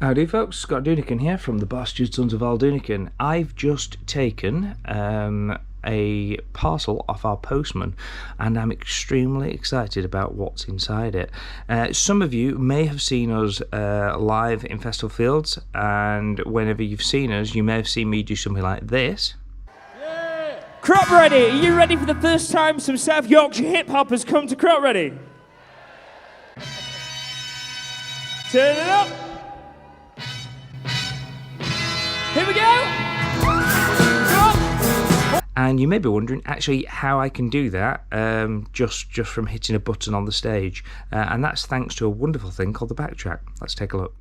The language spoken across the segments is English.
Howdy folks, Scott Dunican here from the Bastard Sons of Al Dunican. I've just taken a parcel off our postman and I'm extremely excited about what's inside it. Some of you may have seen us live in Festival Fields, and whenever you've seen us you may have seen me do something like this. Yeah. Crop Ready, are you ready for the first time some South Yorkshire hip hop has come to Crop Ready? Turn it up. Here we go! And you may be wondering actually how I can do that just from hitting a button on the stage. And that's thanks to a wonderful thing called the Backtrack. Let's take a look.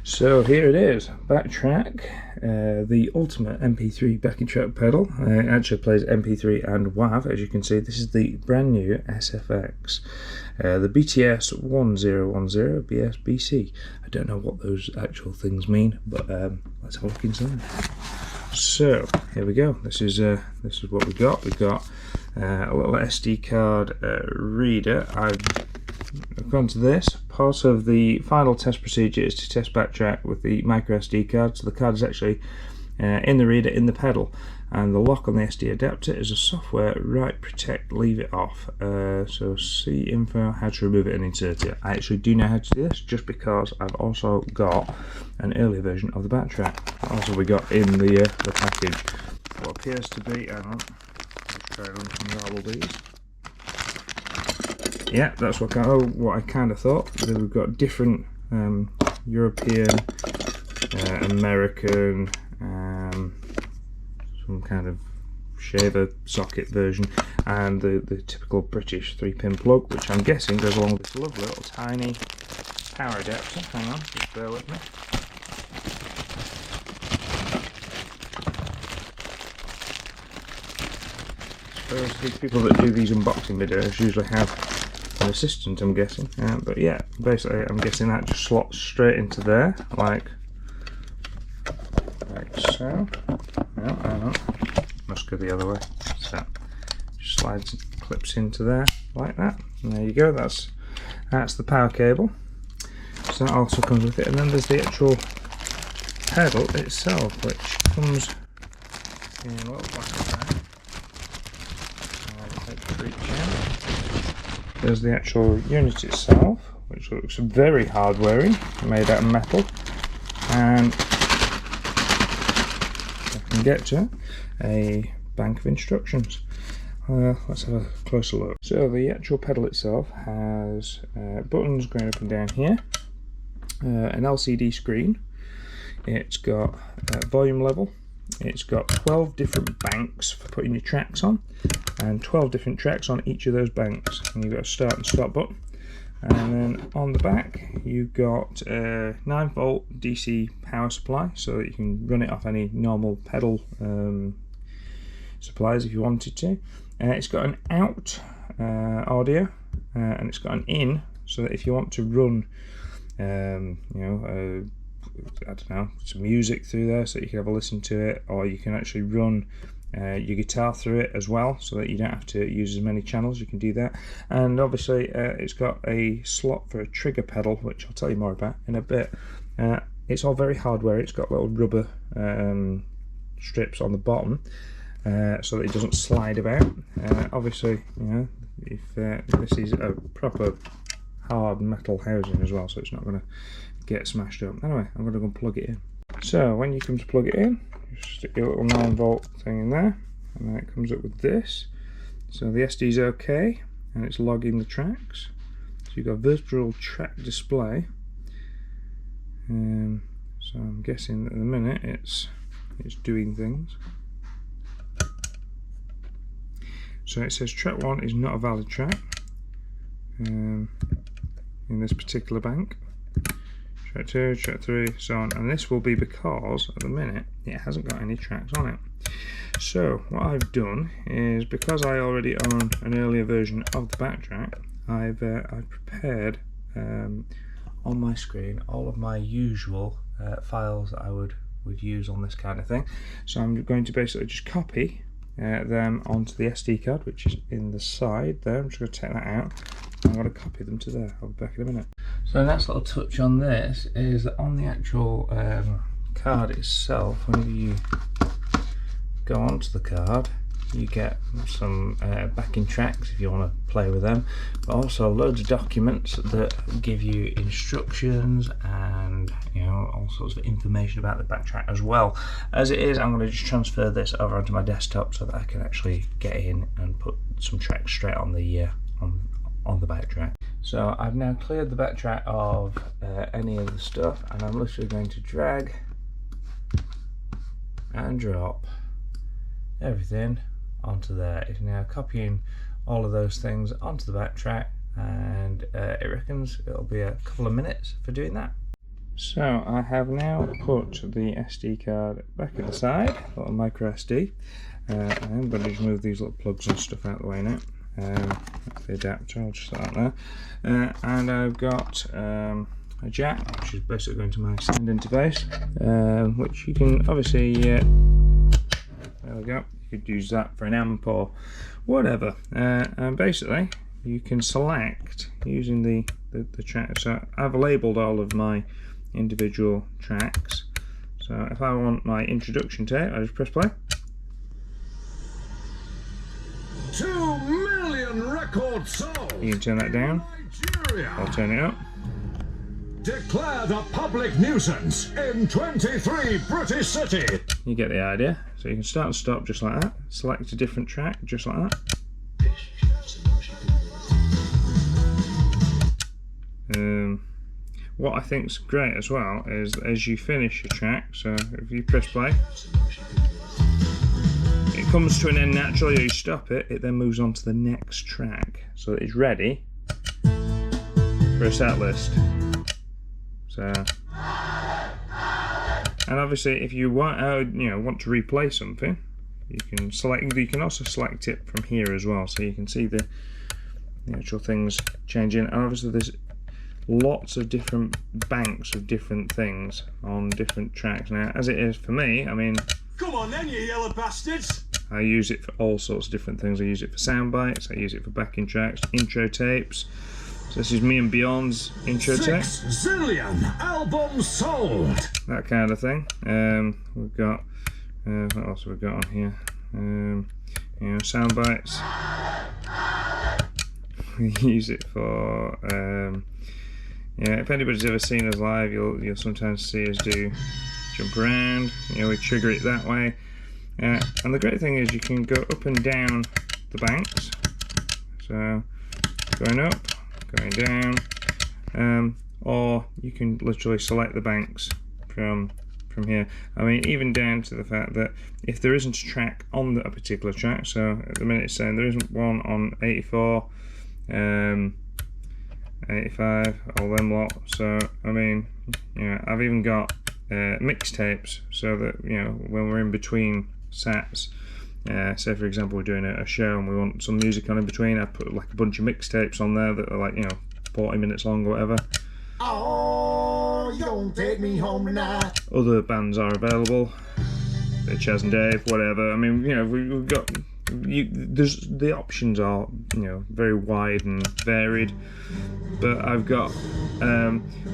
So here it is, Backtrack, the ultimate MP3 backing track pedal. It actually plays MP3 and WAV, as you can see. This is the brand new SFX, the BTS 1010 BSBC. I don't know what those actual things mean, but let's have a look inside. So here we go. This is what we got. We've got a little SD card reader. I've gone to this. Part of the final test procedure is to test Backtrack with the micro SD card. So the card is actually in the reader, in the pedal, and the lock on the SD adapter is a software write protect leave it off. So see info how to remove it and insert it. I actually do know how to do this just because I've also got an earlier version of the Backtrack. Also we got in the package what appears to be, hang on, let's try and unravel these. Yeah, that's what I kind of thought. We've got different European, American, some kind of shaver socket version, and the typical British 3-pin plug, which I'm guessing goes along with this lovely little tiny power adapter. Hang on, just bear with me. I suppose these people that do these unboxing videos usually have an assistant, I'm guessing, but yeah, basically I'm guessing that just slots straight into there, like so. No, hang on, must go the other way. So just slides and clips into there like that, and there you go. That's the power cable. So that also comes with it, and then there's the actual pedal itself, which comes in a little plastic bag. There's the actual unit itself, which looks very hard-wearing, made out of metal, and I can get to a bank of instructions. Let's have a closer look. So the actual pedal itself has buttons going up and down here, an LCD screen, it's got volume level, it's got 12 different banks for putting your tracks on, and 12 different tracks on each of those banks, and you've got a start and stop button. And then on the back you've got a 9-volt DC power supply, so that you can run it off any normal pedal supplies if you wanted to. It's got an out audio, and it's got an in, so that if you want to run I don't know, some music through there so you can have a listen to it, or you can actually run your guitar through it as well, so that you don't have to use as many channels. You can do that. And obviously it's got a slot for a trigger pedal, which I'll tell you more about in a bit. It's all very hardware. It's got little rubber strips on the bottom so that it doesn't slide about. Obviously, if this is a proper hard metal housing as well, so it's not going to get smashed up. Anyway, I'm going to go and plug it in. So when you come to plug it in, you stick your little 9-volt thing in there, and then it comes up with this. So the SD is okay, and it's logging the tracks. So you've got a virtual track display. So I'm guessing that at the minute it's doing things. So it says track 1 is not a valid track in this particular bank. Track 2, track 3, so on, and this will be because at the minute it hasn't got any tracks on it. So what I've done is, because I already own an earlier version of the Backtrack, I've prepared on my screen all of my usual files that I would use on this kind of thing. So I'm going to basically just copy them onto the SD card, which is in the side there. I'm just going to take that out. I'm going to copy them to there. I'll be back in a minute. So the next little touch on this is that on the actual card itself, whenever you go onto the card, you get some backing tracks if you want to play with them, but also loads of documents that give you instructions and, you know, all sorts of information about the backtrack as well. As it is, I'm going to just transfer this over onto my desktop so that I can actually get in and put some tracks straight on the backtrack. So I've now cleared the backtrack of any of the stuff, and I'm literally going to drag and drop everything onto there. It's now copying all of those things onto the backtrack, and it reckons it'll be a couple of minutes for doing that. So I have now put the SD card back at the side, little micro SD. I'm going to just move these little plugs and stuff out of the way now. That's the adapter, I'll just set that there. And I've got a jack, which is basically going to my sound interface, which you can obviously, there we go. You could use that for an amp or whatever, and basically you can select using the track. So I've labelled all of my individual tracks, so if I want my introduction tape, I just press play. 2 million records sold. You can turn that down, I'll turn it up. Declared a public nuisance in 23 British cities. You get the idea. So you can start and stop just like that. Select a different track just like that. What I think's great as well is as you finish your track, so if you press play, it comes to an end naturally. You stop it, it then moves on to the next track, so it's ready for a set list. So, and obviously, if you want, want to replay something, you can select. You can also select it from here as well, so you can see the actual things changing. And obviously, there's lots of different banks of different things on different tracks. Now, as it is for me, I mean, come on then, you yellow bastards! I use it for all sorts of different things. I use it for sound bites. I use it for backing tracks, intro tapes. So this is me and Beyond's intro tape. 6 zillion albums sold. That kind of thing. We've got what else have we got on here? Sound bites. We use it for if anybody's ever seen us live, you'll sometimes see us do jump around. We trigger it that way. And the great thing is you can go up and down the banks. So going up, going down, or you can literally select the banks from here. I mean, even down to the fact that if there isn't a track on a particular track, so at the minute it's saying there isn't one on 84, 85, all them lot. So I mean, I've even got mixtapes, so that when we're in between sets, say for example we're doing a show and we want some music on in between, I put like a bunch of mixtapes on there that are like 40 minutes long or whatever. Oh, you don't take me home tonight. Other bands are available, Chaz and Dave, whatever. I mean, we've got the options are very wide and varied, but I've got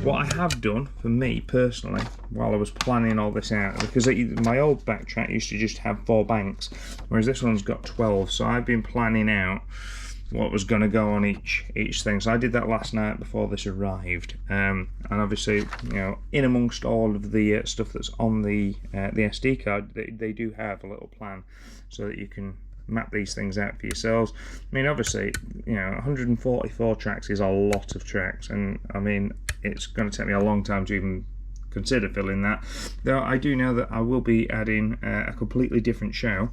what I have done for me personally while I was planning all this out, because my old backtrack used to just have 4 banks, whereas this one's got 12. So I've been planning out what was going to go on each thing. So I did that last night before this arrived, and obviously in amongst all of the stuff that's on the SD card, they do have a little plan so that you can map these things out for yourselves. I mean, obviously 144 tracks is a lot of tracks, and I mean it's going to take me a long time to even consider filling that, though I do know that I will be adding a completely different show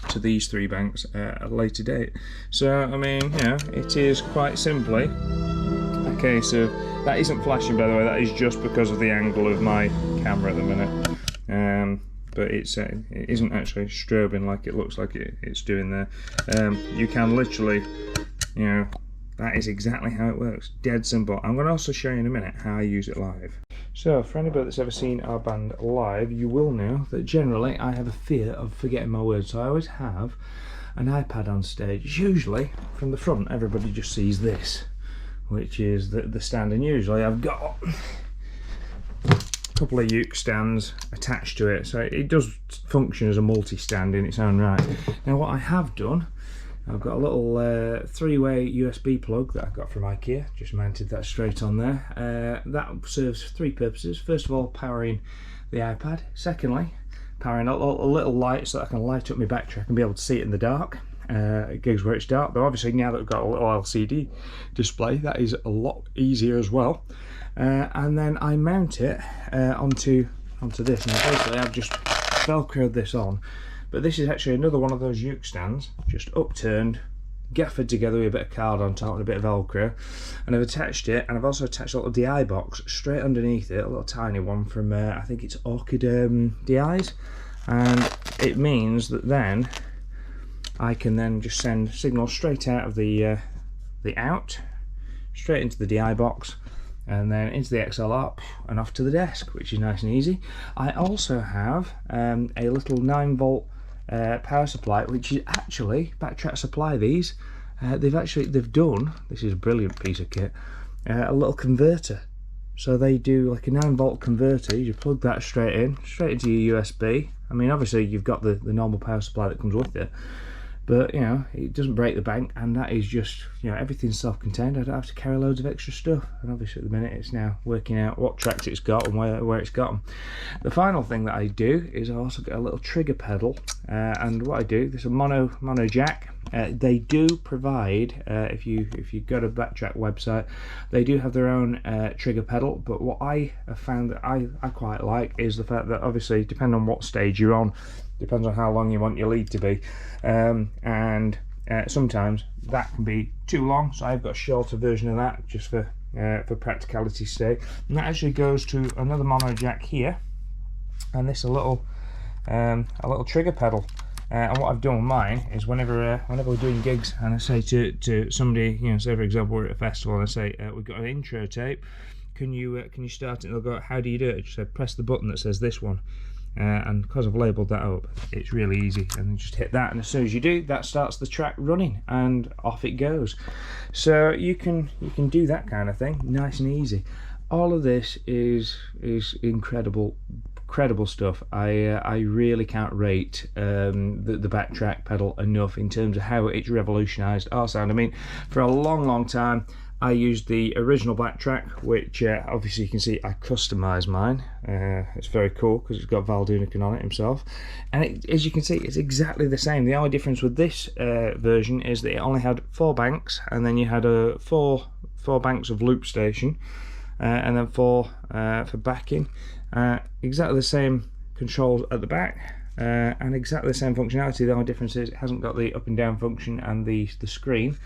to these 3 banks at a later date. So I mean, it is quite simply a case of, that isn't flashing by the way, that is just because of the angle of my camera at the minute, but it isn't actually strobing like it looks like it's doing there. You can literally, that is exactly how it works, dead simple. I'm going to also show you in a minute how I use it live. So, for anybody that's ever seen our band live, you will know that generally I have a fear of forgetting my words, so I always have an iPad on stage. Usually, from the front, everybody just sees this, which is the stand, and usually I've got a couple of uke stands attached to it, so it does function as a multi-stand in its own right. Now, what I have done, I've got a little three-way USB plug that I got from IKEA, just mounted that straight on there. That serves three purposes. First of all, powering the iPad. Secondly, powering a little light so that I can light up my backtrack and be able to see it in the dark. Gigs where it's dark, but obviously now that we've got a little LCD display, that is a lot easier as well. And then I mount it onto this. Now basically I've just velcroed this on. But this is actually another one of those uke stands, just upturned, gaffered together with a bit of card on top and a bit of Velcro. And I've attached it, and I've also attached a little DI box straight underneath it, a little tiny one from, I think it's Orchid DIs. And it means that then I can then just send signals straight out of the out, straight into the DI box, and then into the XLR and off to the desk, which is nice and easy. I also have a little 9-volt power supply, which is actually Backtrack supply these. They've done, this is a brilliant piece of kit, a little converter. So they do like a 9-volt converter. You plug that straight into your USB. I mean, obviously you've got the normal power supply that comes with it, but you know, it doesn't break the bank, and that is just, you know, everything's self-contained. I don't have to carry loads of extra stuff, and obviously at the minute it's now working out what tracks it's got and where it's got them. The final thing that I do is I also get a little trigger pedal, and what I do, there's a mono jack. They do provide, if you go to Backtrack website, they do have their own trigger pedal, but what I have found that I quite like is the fact that obviously depending on what stage you're on, depends on how long you want your lead to be, and sometimes that can be too long, so I've got a shorter version of that just for practicality's sake. And that actually goes to another mono jack here, and this a little trigger pedal. And what I've done with mine is whenever we're doing gigs and I say to somebody, you know, say for example we're at a festival and I say we've got an intro tape, can you start it? And they'll go, how do you do it? Just say press the button that says this one. And because I've labelled that up, it's really easy, and just hit that, and as soon as you do, that starts the track running and off it goes. So you can do that kind of thing nice and easy. All of this is incredible stuff. I really can't rate the Backtrack pedal enough in terms of how it's revolutionised our sound. I mean, for a long time I used the original Backtrack, which obviously you can see I customised mine. It's very cool because it's got Val Dunican on it himself, and as you can see, it's exactly the same. The only difference with this version is that it only had 4 banks, and then you had four banks of loop station, and then 4 for backing. Exactly the same controls at the back, and exactly the same functionality. The only difference is it hasn't got the up and down function and the screen.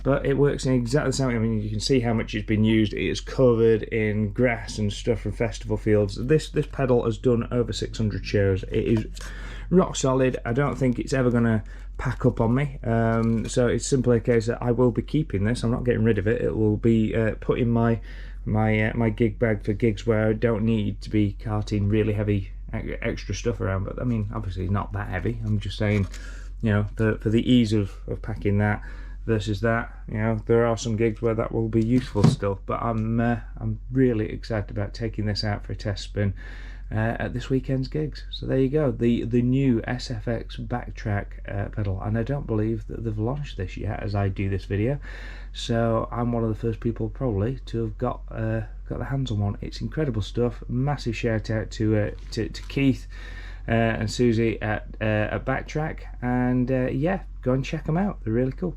But it works in exactly the same way. I mean, you can see how much it's been used. It is covered in grass and stuff from festival fields. This pedal has done over 600 shows. It is rock solid. I don't think it's ever going to pack up on me. So it's simply a case that I will be keeping this. I'm not getting rid of it. It will be put in my gig bag for gigs where I don't need to be carting really heavy extra stuff around. But I mean, obviously not that heavy. I'm just saying, you know, for the ease of packing that versus that, you know, there are some gigs where that will be useful still. But I'm really excited about taking this out for a test spin at this weekend's gigs. So there you go, the new SFX Backtrack pedal, and I don't believe that they've launched this yet as I do this video, so I'm one of the first people probably to have got the hands on one. It's incredible stuff. Massive shout out to Keith and Susie at Backtrack, and yeah, go and check them out, they're really cool.